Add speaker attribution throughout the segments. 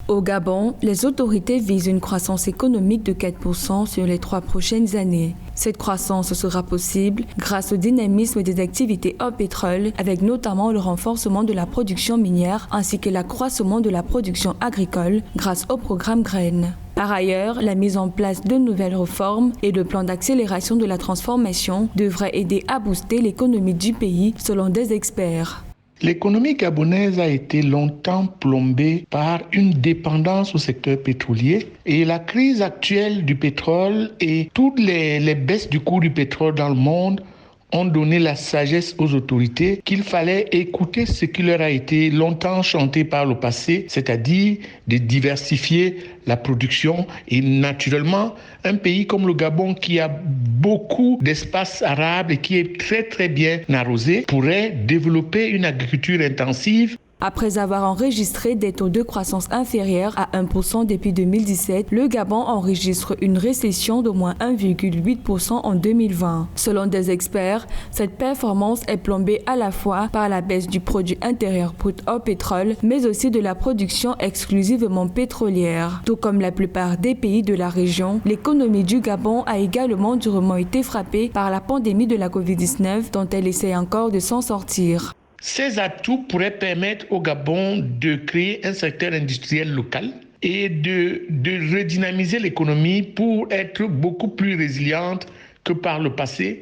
Speaker 1: Au Gabon, les autorités visent une croissance économique de 4% sur les 3 prochaines années. Cette croissance sera possible grâce au dynamisme des activités hors pétrole, avec notamment le renforcement de la production minière ainsi que l'accroissement de la production agricole grâce au programme Graines. Par ailleurs, la mise en place de nouvelles réformes et le plan d'accélération de la transformation devraient aider à booster l'économie du pays, selon des experts.
Speaker 2: L'économie gabonaise a été longtemps plombée par une dépendance au secteur pétrolier et la crise actuelle du pétrole et toutes les baisses du cours du pétrole dans le monde ont donné la sagesse aux autorités qu'il fallait écouter ce qui leur a été longtemps chanté par le passé, c'est-à-dire de diversifier la production. Et naturellement, un pays comme le Gabon qui a beaucoup d'espace arable et qui est très très bien arrosé pourrait développer une agriculture intensive.
Speaker 1: Après avoir enregistré des taux de croissance inférieurs à 1% depuis 2017, le Gabon enregistre une récession d'au moins 1,8% en 2020. Selon des experts, cette performance est plombée à la fois par la baisse du produit intérieur brut hors pétrole, mais aussi de la production exclusivement pétrolière. Tout comme la plupart des pays de la région, l'économie du Gabon a également durement été frappée par la pandémie de la Covid-19 dont elle essaie encore de s'en sortir.
Speaker 2: Ces atouts pourraient permettre au Gabon de créer un secteur industriel local et de redynamiser l'économie pour être beaucoup plus résiliente que par le passé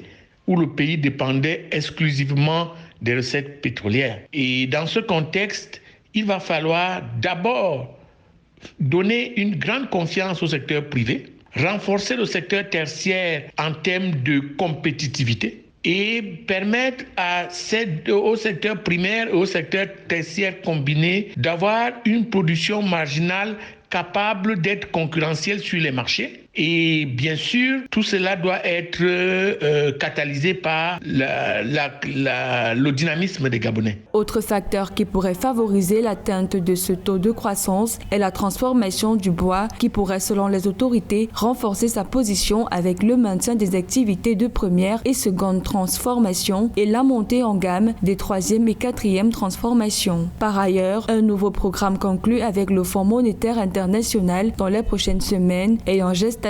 Speaker 2: où le pays dépendait exclusivement des recettes pétrolières. Et dans ce contexte, il va falloir d'abord donner une grande confiance au secteur privé, renforcer le secteur tertiaire en termes de compétitivité, et permettre au secteur primaire et au secteur tertiaire combiné d'avoir une production marginale capable d'être concurrentielle sur les marchés. Et bien sûr, tout cela doit être catalysé par le dynamisme des Gabonais.
Speaker 1: Autre facteur qui pourrait favoriser l'atteinte de ce taux de croissance est la transformation du bois qui pourrait, selon les autorités, renforcer sa position avec le maintien des activités de première et seconde transformation et la montée en gamme des troisième et quatrième transformations. Par ailleurs, un nouveau programme conclu avec le Fonds monétaire international dans les prochaines semaines est en gestation.